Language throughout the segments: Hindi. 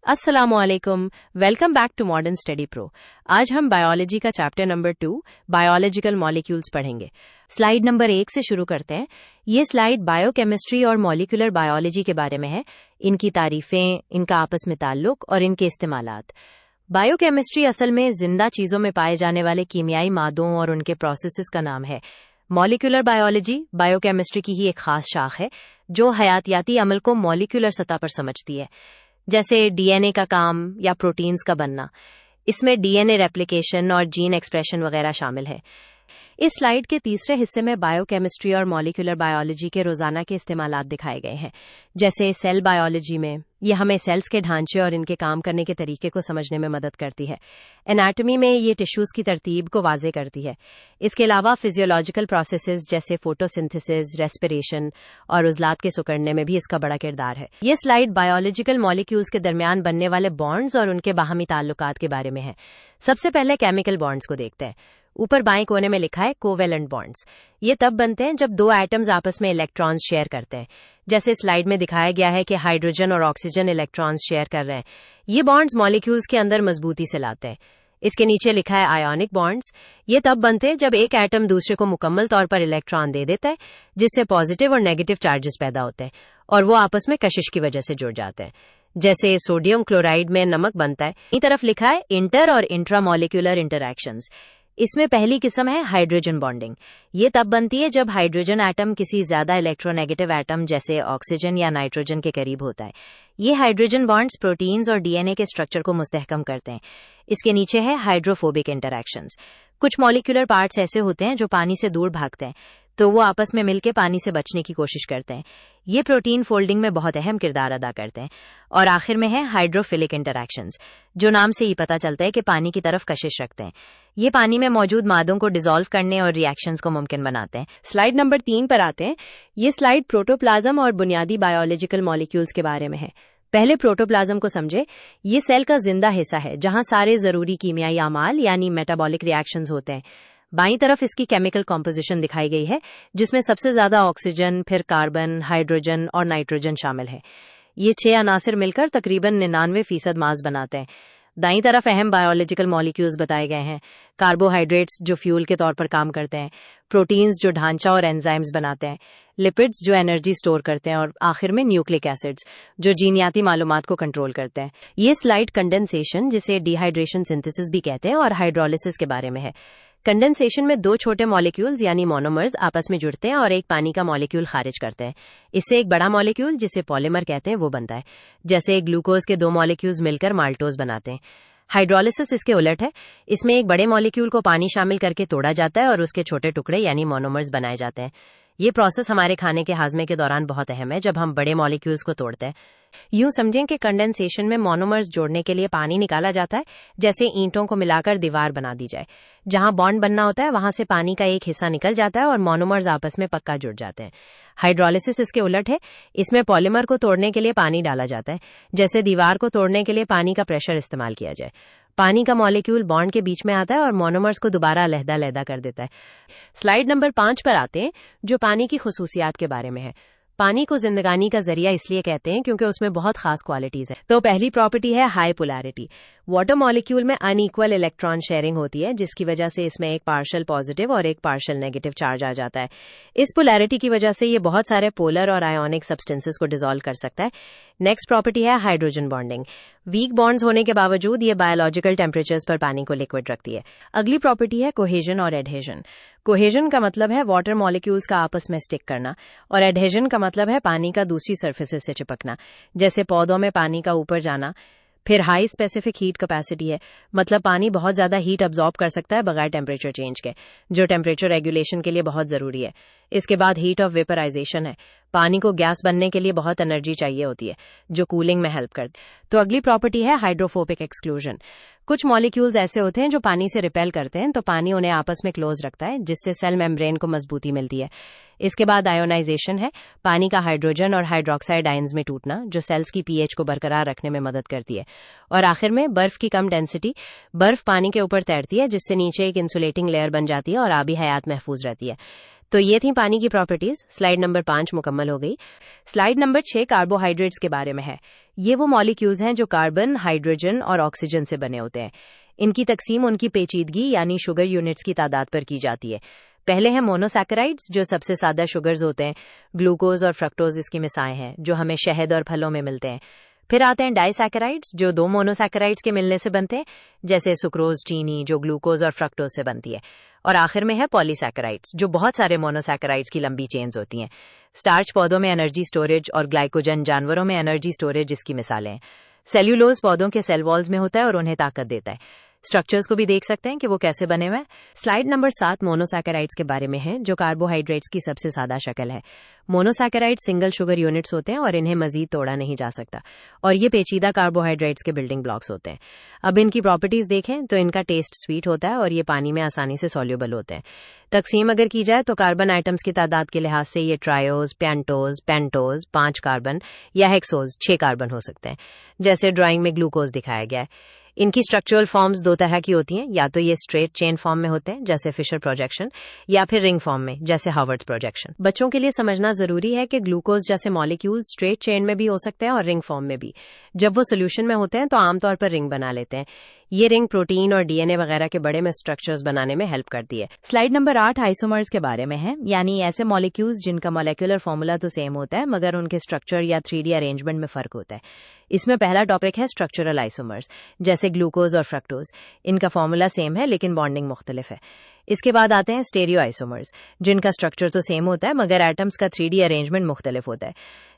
अस्सलामुअलैकुम। Welcome back to modern study pro. आज हम बायोलॉजी का चैप्टर नंबर 2 बायोलॉजिकल मॉलिक्यूल्स पढ़ेंगे। स्लाइड नंबर 1 से शुरू करते हैं। ये स्लाइड बायोकेमिस्ट्री और मॉलिक्यूलर बायोलॉजी के बारे में है, इनकी तारीफें, इनका आपस में ताल्लुक और इनके इस्तेमालात। बायोकेमिस्ट्री असल में जिंदा चीजों में पाए जाने वाले कीमियाई मादों और उनके प्रोसेसेस का नाम है। मॉलिक्यूलर बायोलॉजी बायोकेमिस्ट्री की ही एक खास शाख है जो हयातियाती अमल को मॉलिक्यूलर सतह पर समझती है, जैसे डीएनए का काम या प्रोटीन्स का बनना। इसमें डीएनए रेप्लिकेशन और जीन एक्सप्रेशन वगैरह शामिल है। इस स्लाइड के तीसरे हिस्से में बायोकेमिस्ट्री और मॉलिक्यूलर बायोलॉजी के रोजाना के इस्तेमालात दिखाए गए हैं। जैसे सेल बायोलॉजी में ये हमें सेल्स के ढांचे और इनके काम करने के तरीके को समझने में मदद करती है। एनाटॉमी में ये टिश्यूज की तरतीब को वाजे करती है। इसके अलावा फिजियोलॉजिकल प्रोसेसेस जैसे फोटोसिंथेसिस, रेस्पिरेशन और उजलात के सिकुड़ने में भी इसका बड़ा किरदार है। ये स्लाइड बायोलॉजिकल मॉलिक्यूल्स के दरमियान बनने वाले बॉन्ड्स और उनके बाहमी ताल्लुकात के बारे में है। सबसे पहले केमिकल बॉन्ड्स को देखते हैं। ऊपर बाएं कोने में लिखा है कोवेलेंट बॉन्ड्स। ये तब बनते हैं जब दो एटम्स आपस में इलेक्ट्रॉन्स शेयर करते हैं। जैसे स्लाइड में दिखाया गया है कि हाइड्रोजन और ऑक्सीजन इलेक्ट्रॉन्स शेयर कर रहे हैं। ये बॉन्ड्स मॉलिक्यूल्स के अंदर मजबूती से लाते हैं। इसके नीचे लिखा है आयोनिक बॉन्ड्स। ये तब बनते हैं जब एक एटम दूसरे को मुकम्मल तौर पर इलेक्ट्रॉन दे देता है, जिससे पॉजिटिव और नेगेटिव चार्जेस पैदा होते हैं और वो आपस में कशिश की वजह से जुड़ जाते हैं। जैसे सोडियम क्लोराइड में नमक बनता है। इस तरफ लिखा है इंटर और इंट्रामॉलिक्यूलर इंटरैक्शंस। इसमें पहली किस्म है हाइड्रोजन बॉन्डिंग। ये तब बनती है जब हाइड्रोजन एटम किसी ज्यादा इलेक्ट्रोनेगेटिव एटम जैसे ऑक्सीजन या नाइट्रोजन के करीब होता है। ये हाइड्रोजन बॉन्ड्स प्रोटीन्स और डीएनए के स्ट्रक्चर को मुस्तहकम करते हैं। इसके नीचे है हाइड्रोफोबिक इंटरैक्शंस। कुछ मॉलिक्यूलर पार्ट्स ऐसे होते हैं जो पानी से दूर भागते हैं, तो वो आपस में मिलकर पानी से बचने की कोशिश करते हैं। ये प्रोटीन फोल्डिंग में बहुत अहम किरदार अदा करते हैं। और आखिर में है हाइड्रोफिलिक इंटरैक्शंस, जो नाम से ही पता चलता है कि पानी की तरफ कशिश रखते हैं। ये पानी में मौजूद मादों को डिसॉल्व करने और रिएक्शंस को मुमकिन बनाते हैं। स्लाइड नंबर 3 पर आते हैं। ये स्लाइड प्रोटोप्लाज्म और बुनियादी बायोलॉजिकल मॉलिक्यूल्स के बारे में है। पहले प्रोटोप्लाज्म को समझे। ये सेल का जिंदा हिस्सा है जहां सारे जरूरी कीमियाई अमाल यानी मेटाबॉलिक रिएक्शंस होते हैं। बाईं तरफ इसकी केमिकल कॉम्पोजिशन दिखाई गई है, जिसमें सबसे ज्यादा ऑक्सीजन, फिर कार्बन, हाइड्रोजन और नाइट्रोजन शामिल है। ये 6 अनासिर मिलकर तकरीबन 99% मास बनाते हैं। दाईं तरफ अहम बायोलॉजिकल मॉलिक्यूल्स बताए गए हैं। कार्बोहाइड्रेट्स जो फ्यूल के तौर पर काम करते हैं, प्रोटीन्स जो ढांचा और एंजाइम्स बनाते हैं, लिपिड्स जो एनर्जी स्टोर करते हैं और आखिर में न्यूक्लिक एसिड्स जो जीनियाती मालूमात को कंट्रोल करते हैं। ये स्लाइड कंडेंसेशन, जिसे डिहाइड्रेशन सिंथेसिस भी कहते हैं, और हाइड्रोलिसिस के बारे में है। कंडेंसेशन में दो छोटे मॉलिक्यूल्स यानी मोनोमर्स आपस में जुड़ते हैं और एक पानी का मॉलिक्यूल खारिज करते हैं। इससे एक बड़ा मॉलिक्यूल, जिसे पॉलीमर कहते हैं, वो बनता है। जैसे ग्लूकोज के 2 मॉलिक्यूल्स मिलकर माल्टोज बनाते हैं। हाइड्रोलिसिस इसके उलट है। इसमें एक बड़े मॉलिक्यूल को पानी शामिल करके तोड़ा जाता है और उसके छोटे टुकड़े यानी मोनोमर्स बनाए जाते हैं। ये प्रोसेस हमारे खाने के हाजमे के दौरान बहुत अहम है, जब हम बड़े मॉलिक्यूल्स को तोड़ते हैं। यूं समझें कि कंडेंसेशन में मोनोमर्स जोड़ने के लिए पानी निकाला जाता है, जैसे ईंटों को मिलाकर दीवार बना दी जाए। जहां बॉन्ड बनना होता है वहां से पानी का एक हिस्सा निकल जाता है और मोनोमर्स आपस में पक्का जुड़ जाते हैं। हाइड्रोलिसिस इसके उलट है। इसमें पॉलीमर को तोड़ने के लिए पानी डाला जाता है, जैसे दीवार को तोड़ने के लिए पानी का प्रेशर इस्तेमाल किया जाए। पानी का मॉलिक्यूल बॉन्ड के बीच में आता है और मोनोमर्स को दोबारा अलहदा-अलहदा कर देता है। स्लाइड नंबर 5 पर आते हैं, जो पानी की खुसूसियात के बारे में है। पानी को जिंदगानी का जरिया इसलिए कहते हैं क्योंकि उसमें बहुत खास क्वालिटीज है। तो पहली प्रॉपर्टी है हाई पोलैरिटी। वाटर मॉलिक्यूल में अनइक्वल इलेक्ट्रॉन शेयरिंग होती है, जिसकी वजह से इसमें एक पार्शियल पॉजिटिव और एक पार्शियल नेगेटिव चार्ज आ जाता है। इस पोलैरिटी की वजह से ये बहुत सारे पोलर और आयोनिक सब्सटेंसेस को डिसॉल्व कर सकता है। नेक्स्ट प्रॉपर्टी है हाइड्रोजन बॉन्डिंग। वीक बॉन्ड्स होने के बावजूद ये बायोलॉजिकल टेम्परेचर्स पर पानी को लिक्विड रखती है। अगली प्रॉपर्टी है कोहेजन और एडहेजन। कोहेजन का मतलब है वाटर मॉलिक्यूल्स का आपस में स्टिक करना, और एडहेजन का मतलब है पानी का दूसरी सरफेसेस से चिपकना, जैसे पौधों में पानी का ऊपर जाना। फिर हाई स्पेसिफिक हीट कैपेसिटी है, मतलब पानी बहुत ज्यादा हीट अब्सॉर्ब कर सकता है बगैर टेम्परेचर चेंज के, जो टेम्परेचर रेगुलेशन के लिए बहुत जरूरी है। इसके बाद हीट ऑफ वेपराइजेशन है। पानी को गैस बनने के लिए बहुत एनर्जी चाहिए होती है, जो कूलिंग में हेल्प करती है। तो अगली प्रॉपर्टी है हाइड्रोफोबिक एक्सक्लूजन। कुछ मॉलिक्यूल्स ऐसे होते हैं जो पानी से रिपेल करते हैं, तो पानी उन्हें आपस में क्लोज रखता है, जिससे सेल मेम्ब्रेन को मजबूती मिलती है। इसके बाद आयोनाइजेशन है। पानी का हाइड्रोजन और हाइड्रोक्साइड आयंस में टूटना, जो सेल्स की पीएच को बरकरार रखने में मदद करती है। और आखिर में बर्फ की कम डेंसिटी। बर्फ पानी के ऊपर तैरती है, जिससे नीचे एक इंसुलेटिंग लेयर बन जाती है और आबी हयात महफूज रहती है। तो ये थी पानी की प्रॉपर्टीज। स्लाइड नंबर 5 मुकम्मल हो गई। स्लाइड नंबर 6 कार्बोहाइड्रेट्स के बारे में है। ये वो मॉलिक्यूल्स हैं जो कार्बन, हाइड्रोजन और ऑक्सीजन से बने होते हैं। इनकी तकसीम उनकी पेचीदगी यानी शुगर यूनिट्स की तादाद पर की जाती है। पहले हैं मोनोसैकेराइड्स, जो सबसे सादा शुगर्स होते हैं। ग्लूकोज और फ्रक्टोज इसकी मिसालें हैं, जो हमें शहद और फलों में मिलते हैं। फिर आते हैं डाइसैकेराइड्स, जो दो मोनोसैकेराइड्स के मिलने से बनते हैं, जैसे सुक्रोज, चीनी, जो ग्लूकोज और फ्रक्टोज से बनती है। और आखिर में है पॉलीसैकेराइड्स, जो बहुत सारे मोनोसैकेराइड्स की लंबी चेन्स होती हैं। स्टार्च पौधों में एनर्जी स्टोरेज और ग्लाइकोजन जानवरों में एनर्जी स्टोरेज इसकी मिसालें हैं। सेल्यूलोज पौधों के सेल वॉल्स में होता है और उन्हें ताकत देता है। स्ट्रक्चर्स को भी देख सकते हैं कि वो कैसे बने हुए हैं। स्लाइड नंबर 7 मोनोसैकेराइड्स के बारे में है, जो कार्बोहाइड्रेट्स की सबसे सादा शक्ल है। मोनोसैकेराइड्स सिंगल शुगर यूनिट्स होते हैं और इन्हें मजीद तोड़ा नहीं जा सकता, और ये पेचीदा कार्बोहाइड्रेट्स के बिल्डिंग ब्लॉक्स होते हैं। अब इनकी प्रॉपर्टीज देखें तो इनका टेस्ट स्वीट होता है और ये पानी में आसानी से सॉल्यूबल होते हैं। तकसीम अगर की जाए तो कार्बन आइटम्स की तादाद के लिहाज से ये ट्रायोज, पेंटोज, पेंटोज 5 कार्बन या हेक्सोज 6 कार्बन हो सकते हैं, जैसे ड्राइंग में ग्लूकोज दिखाया गया है। इनकी स्ट्रक्चरल फॉर्म्स दो तरह की होती हैं, या तो ये स्ट्रेट चेन फॉर्म में होते हैं जैसे फिशर प्रोजेक्शन, या फिर रिंग फॉर्म में जैसे हावर्ड्स प्रोजेक्शन। बच्चों के लिए समझना जरूरी है कि ग्लूकोज जैसे मॉलिक्यूल स्ट्रेट चेन में भी हो सकते हैं और रिंग फॉर्म में भी। जब वो सोल्यूशन में होते हैं तो आमतौर पर रिंग बना लेते हैं। ये रिंग प्रोटीन और डीएनए वगैरह के बड़े में स्ट्रक्चर्स बनाने में हेल्प करती है। स्लाइड नंबर 8 आइसोमर्स के बारे में है, यानी ऐसे मॉलिक्यूल्स जिनका मॉलिक्यूलर फॉर्मूला तो सेम होता है मगर उनके स्ट्रक्चर या 3D अरेंजमेंट में फर्क होता है। इसमें पहला टॉपिक है स्ट्रक्चरल आइसोमर्स, जैसे ग्लूकोज और फ्रक्टोज। इनका फॉर्मूला सेम है लेकिन बॉन्डिंग मुख्तलिफ है। इसके बाद आते हैं स्टेरियो आइसोमर्स, जिनका स्ट्रक्चर तो सेम होता है मगर एटम्स का 3D अरेंजमेंट मुख्तलिफ होता है।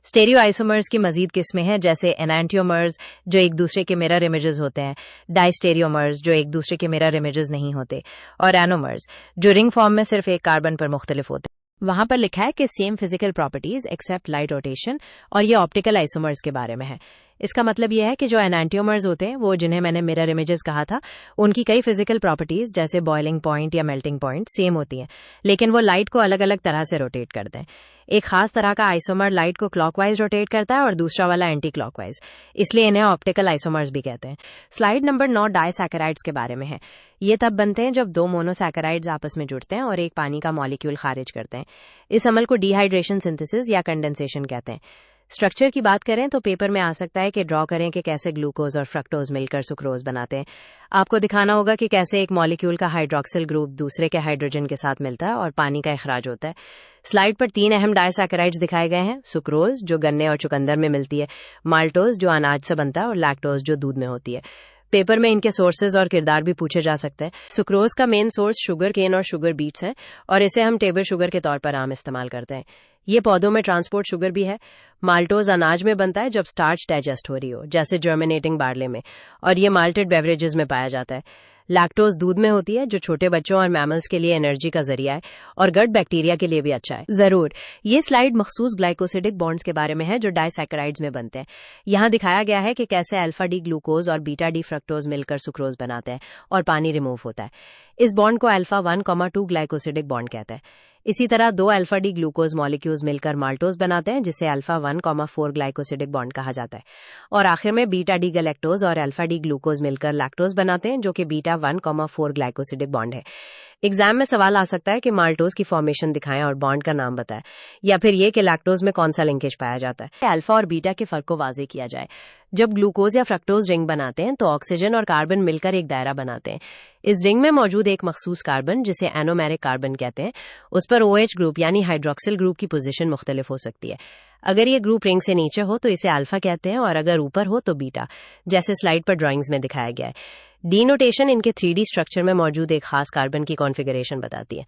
स्टेरियो आइसोमर्स की मजीद किस्में हैं, जैसे एनांटियोमर्स, जो एक दूसरे के मिरर इमेजेस होते हैं, डाइस्टेरियोमर्स, जो एक दूसरे के मिरर इमेजेस नहीं होते, और एनोमर्स, जो रिंग फॉर्म में सिर्फ एक कार्बन पर मुख्तलिफ होते हैं। वहां पर लिखा है कि same physical properties except light rotation, और ये ऑप्टिकल आइसोमर्स के बारे में है। इसका मतलब यह है कि जो एनांटियोमर्स होते हैं, वो जिन्हें मैंने मिरर इमेजेस कहा था, उनकी कई फिजिकल प्रॉपर्टीज जैसे बॉइलिंग पॉइंट या मेल्टिंग पॉइंट सेम होती हैं, लेकिन वो लाइट को अलग अलग तरह से रोटेट करते हैं। एक खास तरह का आइसोमर लाइट को क्लॉकवाइज रोटेट करता है और दूसरा वाला एंटी क्लॉकवाइज, इसलिए इन्हें ऑप्टिकल आइसोमर्स भी कहते हैं। स्लाइड नंबर 9 डाइसैकेराइड्स के बारे में है। ये तब बनते हैं जब दो मोनोसैकेराइड्स आपस में जुड़ते हैं और एक पानी का मॉलिक्यूल खारिज करते हैं। इस अमल को डिहाइड्रेशन सिंथेसिस या कंडेंसेशन कहते हैं। स्ट्रक्चर की बात करें तो पेपर में आ सकता है कि ड्रॉ करें कि कैसे ग्लूकोज और फ्रक्टोज मिलकर सुक्रोज बनाते हैं। आपको दिखाना होगा कि कैसे एक मॉलिक्यूल का हाइड्रोक्सिल ग्रुप दूसरे के हाइड्रोजन के साथ मिलता है और पानी का इखराज होता है। स्लाइड पर 3 अहम डाइसैकेराइड्स दिखाए गए हैं। सुक्रोज, जो गन्ने और चुकंदर में मिलती है, माल्टोज, जो अनाज से बनता है, और लैक्टोज, जो दूध में होती है। पेपर में इनके सोर्सेज और किरदार भी पूछे जा सकते हैं। सुक्रोज का मेन सोर्स शुगर केन और शुगर बीट्स है, और इसे हम टेबल शुगर के तौर पर आम इस्तेमाल करते हैं। ये पौधों में ट्रांसपोर्ट शुगर भी है। माल्टोज अनाज में बनता है जब स्टार्च डाइजेस्ट हो रही हो, जैसे जर्मिनेटिंग बार्ले में, और ये माल्टेड बेवरेजेस में पाया जाता है। लैक्टोज दूध में होती है, जो छोटे बच्चों और मैमल्स के लिए एनर्जी का जरिया है और गट बैक्टीरिया के लिए भी अच्छा है। जरूर ये स्लाइड मखसूस ग्लाइकोसिडिक बॉन्ड्स के बारे में है जो डाइसैकेराइड्स में बनते हैं। यहाँ दिखाया गया है कि कैसे अल्फा डी ग्लूकोज और बीटा डी फ्रक्टोज मिलकर सुक्रोज बनाते हैं और पानी रिमूव होता है। इस बॉन्ड को अल्फा 1,2 ग्लाइकोसिडिक बॉन्ड कहते हैं। इसी तरह 2 अल्फा डी ग्लूकोज मॉलिक्यूल्स मिलकर माल्टोज बनाते हैं, जिसे अल्फा 1,4 ग्लाइकोसिडिक बॉन्ड कहा जाता है। और आखिर में बीटा डी गैलेक्टोज और अल्फा डी ग्लूकोज मिलकर लैक्टोज बनाते हैं, जो कि बीटा 1,4 ग्लाइकोसिडिक बॉन्ड है। एग्जाम में सवाल आ सकता है कि माल्टोज की फॉर्मेशन दिखाएं और बॉन्ड का नाम बताएं, या फिर ये कि लैक्टोज में कौन सा लिंकेज पाया जाता है। अल्फा और बीटा के फर्क को वाजे किया जाए। जब ग्लूकोज या फ्रक्टोज रिंग बनाते हैं तो ऑक्सीजन और कार्बन मिलकर एक दायरा बनाते हैं। इस रिंग में मौजूद एक मखसूस कार्बन, जिसे एनोमेरिक कार्बन कहते हैं, उस पर OH ग्रुप यानी हाइड्रोक्सिल ग्रुप की पोजीशन मुख्तलिफ हो सकती है। अगर ये ग्रुप रिंग से नीचे हो तो इसे अल्फा कहते हैं, और अगर ऊपर हो तो बीटा, जैसे स्लाइड पर ड्राइंग्स में दिखाया गया है। डी नोटेशन इनके 3D स्ट्रक्चर में मौजूद एक खास कार्बन की कॉन्फ़िगरेशन बताती है।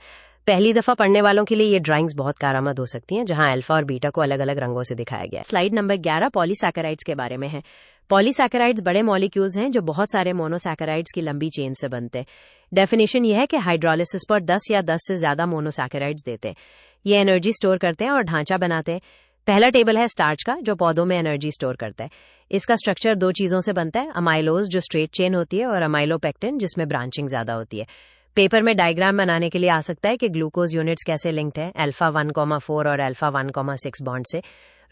पहली दफा पढ़ने वालों के लिए ये ड्राइंग्स बहुत कारआमद हो सकती हैं, जहां अल्फा और बीटा को अलग अलग रंगों से दिखाया गया है। स्लाइड नंबर 11 पॉलीसैकेराइड्स के बारे में है। पॉलीसैकेराइड्स बड़े मॉलिक्यूल्स हैं जो बहुत सारे मोनोसैकेराइड्स की लंबी चेन से बनते हैं। डेफिनेशन यह है कि हाइड्रोलिसिस पर 10 या 10 से ज्यादा मोनोसैकेराइड्स देते हैं। ये एनर्जी स्टोर करते हैं और ढांचा बनाते हैं। पहला टेबल है स्टार्च का, जो पौधों में एनर्जी स्टोर करता है। इसका स्ट्रक्चर 2 चीजों से बनता है, अमाइलोज, जो स्ट्रेट चेन होती है, और अमाइलोपेक्टिन, जिसमें ब्रांचिंग ज्यादा होती है। पेपर में डायग्राम बनाने के लिए आ सकता है कि ग्लूकोज यूनिट्स कैसे लिंक्ड है अल्फा 1,4 और अल्फा 1,6 बॉन्ड से।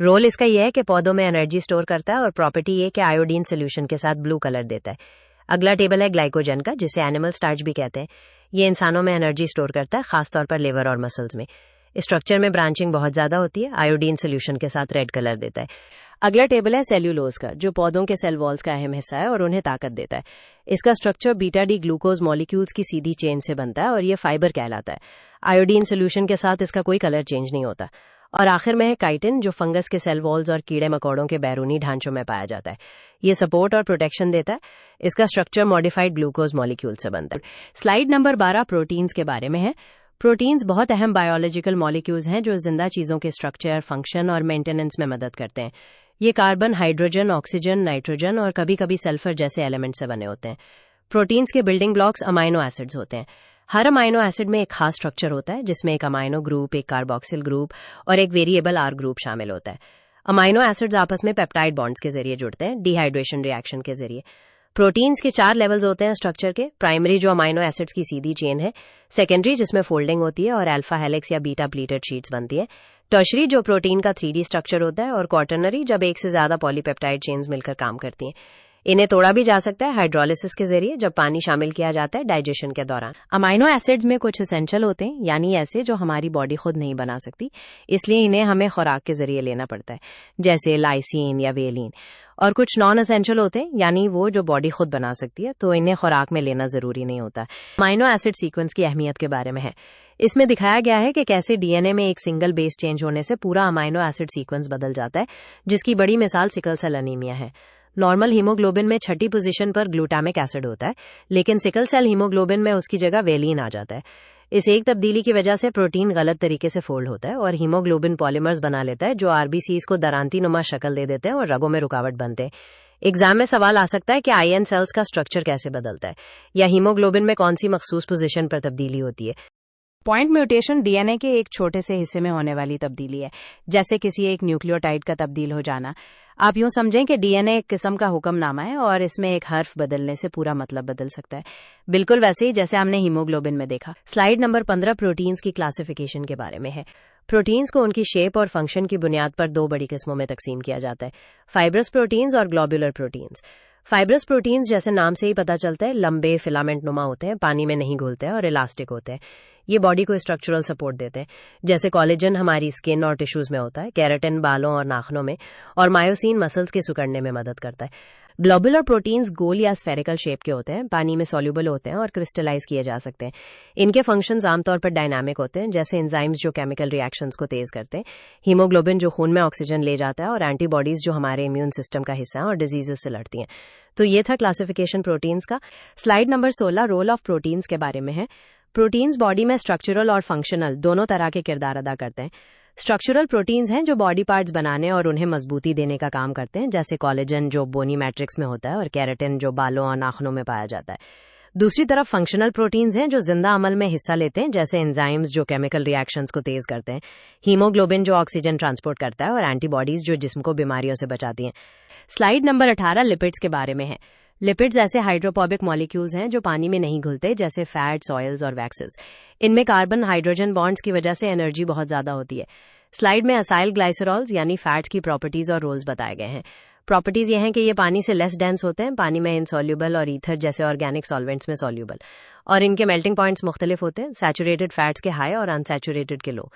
रोल इसका यह है कि पौधों में एनर्जी स्टोर करता है, और प्रॉपर्टी ये कि आयोडीन सोल्यूशन के साथ ब्लू कलर देता है। अगला टेबल है ग्लाइकोजन का, जिसे एनिमल स्टार्च भी कहते हैं। ये इंसानों में एनर्जी स्टोर करता है, खासतौर पर लिवर और मसल्स में। स्ट्रक्चर में ब्रांचिंग बहुत ज़्यादा होती है, आयोडीन सोल्यूशन के साथ रेड कलर देता है। अगला टेबल है सेल्यूलोज का, जो पौधों के सेल वॉल्स का अहम हिस्सा है और उन्हें ताकत देता है। इसका structure beta D glucose molecules की सीधी चेन से बनता है और ये फाइबर कहलाता है। आयोडीन सोल्यूशन के साथ इसका कोई कलर चेंज नहीं होता। और आखिर में है काइटिन, जो फंगस के सेल वॉल्स और कीड़े मकोड़ों के बैरूनी ढांचों में पाया जाता है। ये सपोर्ट और प्रोटेक्शन देता है। इसका स्ट्रक्चर मॉडिफाइड ग्लूकोज मॉलिक्यूल से बनता है। स्लाइड नंबर 12 प्रोटीन्स के बारे में है। प्रोटीन्स बहुत अहम बायोलॉजिकल मॉलिक्यूल्स हैं जो जिंदा चीज़ों के स्ट्रक्चर, फंक्शन और मेंटेनेंस में मदद करते हैं। ये कार्बन, हाइड्रोजन, ऑक्सीजन, नाइट्रोजन और कभी कभी सल्फर जैसे एलिमेंट से बने होते हैं। प्रोटीन्स के बिल्डिंग ब्लॉक्स अमाइनो एसिड्स होते हैं। हर अमाइनो एसिड में एक खास स्ट्रक्चर होता है, जिसमें एक अमाइनो ग्रुप, एक कार्बोक्सिल ग्रुप और एक वेरिएबल आर ग्रुप शामिल होता है। अमाइनो एसिड्स आपस में पेप्टाइड बॉन्ड्स के जरिए जुड़ते हैं, डिहाइड्रेशन रिएक्शन के जरिए। प्रोटीन्स के 4 लेवल्स होते हैं स्ट्रक्चर के। प्राइमरी, जो अमाइनो एसिड्स की सीधी चेन है। सेकेंडरी, जिसमें फोल्डिंग होती है और अल्फा हेलिक्स या बीटा प्लीटेड शीट्स बनती है। टर्शरी, जो प्रोटीन का 3D स्ट्रक्चर होता है। और क्वार्टरनरी, जब एक से ज्यादा पॉलीपेप्टाइड चेन्स मिलकर काम करती हैं। इन्हें तोड़ा भी जा सकता है हाइड्रोलिसिस के जरिए, जब पानी शामिल किया जाता है डाइजेशन के दौरान। अमाइनो एसिड्स में कुछ एसेंशियल होते हैं, यानी ऐसे जो हमारी बॉडी खुद नहीं बना सकती, इसलिए इन्हें हमें खुराक के जरिए लेना पड़ता है, जैसे लाइसिन या वेलिन। और कुछ नॉन एसेंशियल होते हैं, यानी वो जो बॉडी खुद बना सकती है, तो इन्हें खुराक में लेना जरूरी नहीं होता। अमाइनो एसिड सीक्वेंस की अहमियत के बारे में है। इसमें दिखाया गया है कि कैसे डीएनए में एक सिंगल बेस चेंज होने से पूरा अमाइनो एसिड सीक्वेंस बदल जाता है, जिसकी बड़ी मिसाल सिकल सेल एनीमिया है। नॉर्मल हीमोग्लोबिन में 6ठी पोजीशन पर ग्लूटामिक एसिड होता है, लेकिन सिकल सेल हीमोग्लोबिन में उसकी जगह वेलिन आ जाता है। इस एक तब्दीली की वजह से प्रोटीन गलत तरीके से फोल्ड होता है और हीमोग्लोबिन पॉलीमर्स बना लेता है, जो आरबीसीज को दरांती नुमा शक्ल दे देते हैं और रगों में रुकावट बनते हैं। एग्जाम में सवाल आ सकता है कि आईएन सेल्स का स्ट्रक्चर कैसे बदलता है, या हीमोग्लोबिन में कौन सी मखसूस पोजीशन पर तब्दीली होती है। पॉइंट म्यूटेशन डीएनए के एक छोटे से हिस्से में होने वाली तब्दीली है, जैसे किसी एक न्यूक्लियोटाइड का तब्दील हो जाना। आप यूं समझें कि डीएनए एक किस्म का हुक्मनामा है और इसमें एक हर्फ बदलने से पूरा मतलब बदल सकता है, बिल्कुल वैसे ही जैसे हमने हीमोग्लोबिन में देखा। स्लाइड नंबर 15 प्रोटीन्स की क्लासिफिकेशन के बारे में है। प्रोटीन्स को उनकी शेप और फंक्शन की बुनियाद पर 2 बड़ी किस्मों में तकसीम किया जाता है, फाइब्रस प्रोटीन्स और ग्लोबुलर प्रोटीन्स। फाइब्रस प्रोटीन्स, जैसे नाम से ही पता चलता है, लंबे फिलामेंट नुमा होते हैं, पानी में नहीं घुलते हैं और इलास्टिक होते हैं। ये बॉडी को स्ट्रक्चरल सपोर्ट देते हैं, जैसे कोलेजन हमारी स्किन और टिश्यूज में होता है, केराटिन बालों और नाखनों में, और मायोसिन मसल्स के सिकुड़ने में मदद करता है। ग्लोबुलर प्रोटीन्स गोल या स्फेरिकल शेप के होते हैं, पानी में सॉल्युबल होते हैं और क्रिस्टलाइज किए जा सकते हैं। इनके फंक्शंस आमतौर पर डायनामिक होते हैं, जैसे एंजाइम्स जो केमिकल रिएक्शंस को तेज करते हैं, हीमोग्लोबिन जो खून में ऑक्सीजन ले जाता है, और एंटीबॉडीज जो हमारे इम्यून सिस्टम का हिस्सा है और डिजीजेस से लड़ती हैं। तो ये था क्लासिफिकेशन प्रोटीन्स का। Slide number 16 role of proteins के बारे में है। प्रोटीन्स बॉडी में स्ट्रक्चरल और फंक्शनल दोनों तरह के किरदार अदा करते हैं। स्ट्रक्चरल प्रोटीन्स हैं जो बॉडी पार्ट्स बनाने और उन्हें मजबूती देने का काम करते हैं, जैसे कोलेजन जो बोनी मैट्रिक्स में होता है और केराटिन जो बालों और नाखनों में पाया जाता है। दूसरी तरफ फंक्शनल प्रोटीन्स हैं जो जिंदा अमल में हिस्सा लेते हैं, जैसे एंजाइम्स जो केमिकल रिएक्शंस को तेज करते हैं, हीमोग्लोबिन जो ऑक्सीजन ट्रांसपोर्ट करता है, और एंटीबॉडीज जो जिस्म को बीमारियों से बचाती हैं। स्लाइड नंबर 18 लिपिड्स के बारे में है। लिपिड्स ऐसे हाइड्रोफोबिक मॉलिक्यूल्स हैं जो पानी में नहीं घुलते, जैसे फैट्स, ऑयल्स और वैक्सेस। इनमें कार्बन हाइड्रोजन बॉन्ड्स की वजह से एनर्जी बहुत ज्यादा होती है। स्लाइड में असाइल ग्लाइसरॉल्स यानी फैट्स की प्रॉपर्टीज और रोल्स बताए गए हैं। प्रॉपर्टीज ये हैं कि ये पानी से लेस डेंस होते हैं, पानी में इनसॉल्युबल और ईथर जैसे ऑर्गेनिक सॉल्वेंट्स में सॉल्युबल, और इनके मेल्टिंग पॉइंट्स मुख्तलिफ होते हैं, सैचुरेटेड फैट्स के हाई और अनसैचुरेटेड के लो।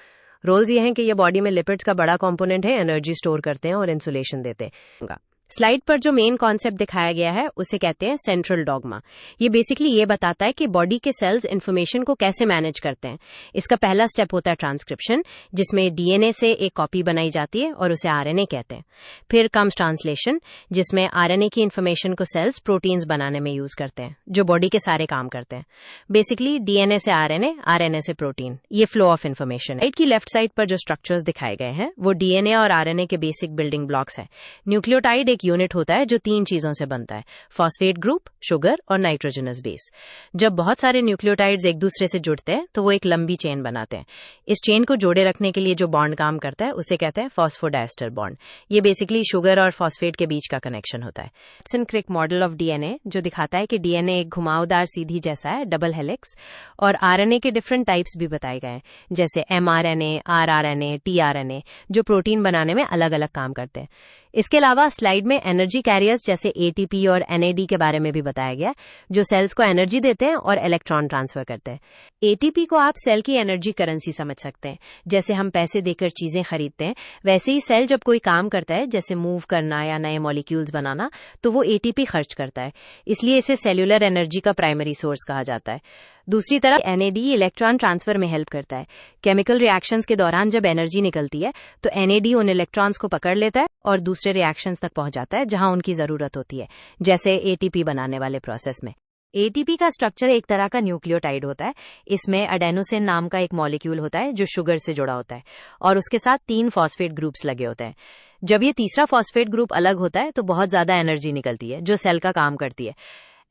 रोल्स ये हैं कि ये बॉडी में लिपिड्स का बड़ा कंपोनेंट है, एनर्जी स्टोर करते हैं और इंसुलेशन देते हैं। स्लाइड पर जो मेन कॉन्सेप्ट दिखाया गया है उसे कहते हैं सेंट्रल डॉगमा। ये बेसिकली ये बताता है कि बॉडी के सेल्स इंफॉर्मेशन को कैसे मैनेज करते हैं। इसका पहला स्टेप होता है ट्रांसक्रिप्शन, जिसमें डीएनए से एक कॉपी बनाई जाती है और उसे आरएनए कहते हैं। फिर कम्स ट्रांसलेशन, जिसमें आरएनए की इंफॉर्मेशन को सेल्स प्रोटीन्स बनाने में यूज करते हैं, जो बॉडी के सारे काम करते हैं। बेसिकली डीएनए से आरएनए, आरएनए से प्रोटीन, ये फ्लो ऑफ इंफॉर्मेशन है। साइड की लेफ्ट साइड पर जो स्ट्रक्चर्स दिखाए गए हैं वो डीएनए और आरएनए के बेसिक बिल्डिंग ब्लॉक्स है। न्यूक्लियोटाइड यूनिट होता है जो 3 चीजों से बनता है, फॉस्फेट ग्रुप, शुगर और नाइट्रोजनस बेस। जब बहुत सारे न्यूक्लियोटाइड्स एक दूसरे से जुड़ते हैं तो वो एक लंबी चेन बनाते हैं। इस चेन को जोड़े रखने के लिए जो बॉन्ड काम करता है उसे कहते हैं फॉस्फोडाइस्टर बॉन्ड। ये बेसिकली शुगर और फॉस्फेट के बीच का कनेक्शन होता है। क्रिक मॉडल ऑफ डीएनए जो दिखाता है कि डीएनए एक घुमावदार सीधी जैसा है, डबल हेलिक्स, और आरएनए के डिफरेंट टाइप्स भी बताए गए हैं, जैसे एमआरएनए, आरआरएनए, टीआरएनए, जो प्रोटीन बनाने में अलग अलग काम करते हैं। इसके अलावा स्लाइड में एनर्जी कैरियर्स जैसे एटीपी और एनएडी के बारे में भी बताया गया, जो सेल्स को एनर्जी देते हैं और इलेक्ट्रॉन ट्रांसफर करते हैं। एटीपी को आप सेल की एनर्जी करेंसी समझ सकते हैं। जैसे हम पैसे देकर चीजें खरीदते हैं, वैसे ही सेल जब कोई काम करता है, जैसे मूव करना या नए मॉलिक्यूल्स बनाना, तो वो एटीपी खर्च करता है। इसलिए इसे सेल्यूलर एनर्जी का प्राइमरी सोर्स कहा जाता है। दूसरी तरफ एनएडी इलेक्ट्रॉन ट्रांसफर में हेल्प करता है। केमिकल रिएक्शंस के दौरान जब एनर्जी निकलती है, तो एनएडी उन इलेक्ट्रॉन्स को पकड़ लेता है और दूसरे रिएक्शंस तक पहुंच जाता है जहां उनकी जरूरत होती है, जैसे एटीपी बनाने वाले प्रोसेस में। एटीपी का स्ट्रक्चर एक तरह का न्यूक्लियोटाइड होता है। इसमें एडेनोसिन नाम का एक मॉलिक्यूल होता है जो शुगर से जुड़ा होता है, और उसके साथ 3 फॉस्फेट ग्रुप्स लगे होते हैं। जब ये तीसरा फॉस्फेट ग्रुप अलग होता है, तो बहुत ज्यादा एनर्जी निकलती है, जो सेल का काम करती है।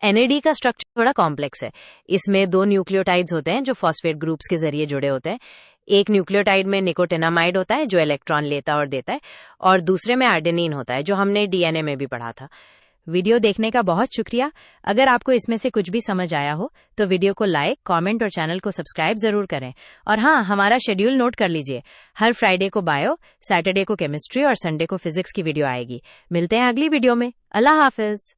एनएडी का स्ट्रक्चर थोड़ा कॉम्प्लेक्स है। इसमें 2 न्यूक्लियोटाइड्स होते हैं जो फॉस्फेट ग्रुप्स के जरिए जुड़े होते हैं। एक न्यूक्लियोटाइड में निकोटिनामाइड होता है जो इलेक्ट्रॉन लेता और देता है, और दूसरे में एडेनिन होता है, जो हमने डीएनए में भी पढ़ा था। वीडियो देखने का बहुत शुक्रिया। अगर आपको इसमें से कुछ भी समझ आया हो तो वीडियो को लाइक, कमेंट और चैनल को सब्सक्राइब जरूर करें। और हाँ, हमारा शेड्यूल नोट कर लीजिए। हर फ्राइडे को बायो, सैटरडे को केमिस्ट्री और संडे को फिजिक्स की वीडियो आएगी। मिलते हैं अगली वीडियो में। अल्लाह हाफिज।